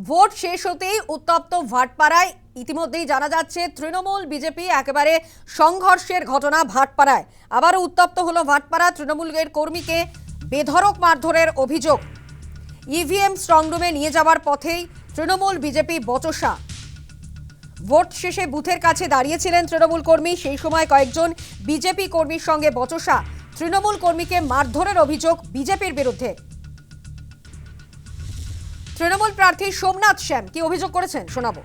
Vote শেষ হতেই উত্তপ্ত ভাটপাড়ায়। ইতিমধ্যেই জানা যাচ্ছে তৃণমূল বিজেপি একেবারে সংঘর্ষের ঘটনা ভাটপাড়ায়। আবারও উত্তপ্ত হলো ভাটপাড়া। তৃণমূলের কর্মীকে বেধড়ক মারধরের অভিযোগ। ইভিএম স্ট্রংরুমে নিয়ে যাওয়ার পথেই তৃণমূল বিজেপি বচসা। ভোট শেষে বুথের কাছে দাঁড়িয়েছিলেন তৃণমূল কর্মী, সেই সময় কয়েকজন বিজেপি কর্মীর সঙ্গে বচসা। তৃণমূল কর্মীকে মারধরের অভিযোগ বিজেপির বিরুদ্ধে। তৃণমূল প্রার্থী সোমনাথ শ্যাম কি অভিযোগ করেছেন শোনাবো।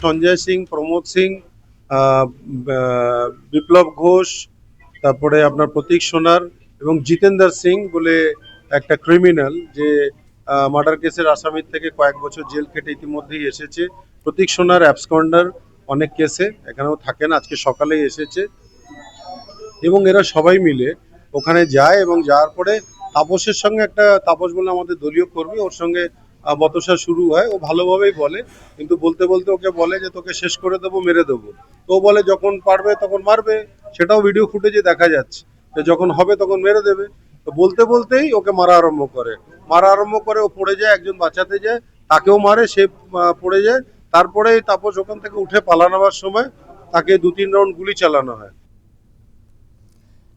সঞ্জয় সিং, প্রমোদ সিং, বিপ্লব ঘোষ, তারপরে আপনার প্রতীক সোনার এবং জিতেন্দ্র সিং বলে একটা ক্রিমিনাল, যে মার্ডার কেসের আসামির থেকে কয়েক বছর জেল খেটে ইতিমধ্যেই এসেছে। প্রতীক সোনার অ্যাবসকন্ডার, অনেক কেসে এখানেও থাকেন, আজকে সকালেই এসেছে। এবং এরা সবাই মিলে ওখানে যায় এবং যাওয়ার পরে তাপসের সঙ্গে, একটা তাপস বলে আমাদের দলীয় কর্মী, ওর সঙ্গে বতসা শুরু হয়। ও ভালোভাবেই বলে, কিন্তু বলতে বলতে ওকে বলে যে তোকে শেষ করে দেবো, মেরে দেবো। তো ও বলে যখন পারবে তখন মারবে, সেটাও ভিডিও ফুটেজে দেখা যাচ্ছে, যে যখন হবে তখন মেরে দেবে। তো বলতে বলতেই ওকে মারা আরম্ভ করে। ও পড়ে যায়, একজন বাঁচাতে যায়, তাকেও মারে, সে পড়ে যায়। তারপরে তাপস ওখান থেকে উঠে পালানোর সময় তাকে 2-3 রাউন্ড গুলি চালানো হয়।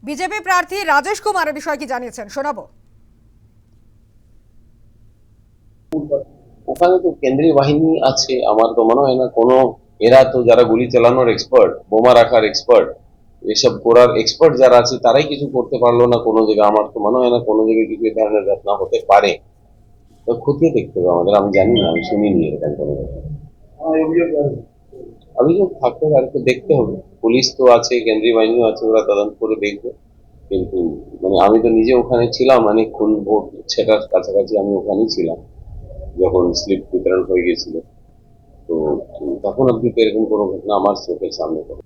বিজেপি প্রার্থী রাজেশ কুমারের বিষয় কি জানিয়েছেন শোনাবো। ওখানে তো কেন্দ্রীয় বাহিনী আছে, আমার তো মনে হয় না কোনো, এরা তো যারা গুলি চালানোর এক্সপার্ট, বোমা রাখার এক্সপার্ট, এসব করার এক্সপার্ট যারা আছে তারাই কিছু করতে পারলো না কোনো জায়গায়। আমার তো মনে হয় না কোনো জায়গায় কিছু ধরনের ঘটনা হতে পারে। তো খতিয়ে দেখতে হবে আমাদের, আমি জানি না, আমি শুনিনি এরকম কোনো ঘটনা। অভিযোগ থাকতে পারে, তো দেখতে হবে। পুলিশ তো আছে, কেন্দ্রীয় বাহিনীও আছে, ওরা তদন্ত করে দেখবে। কিন্তু মানে আমি তো নিজে ওখানে ছিলাম, অনেকক্ষণ ভোট সেটার কাছাকাছি আমি ওখানেই ছিলাম যখন স্লিপ বিতরণ হয়ে গেছিল। তো তখন অব্দি তো এরকম কোনো ঘটনা আমার চোখের সামনে পড়ে।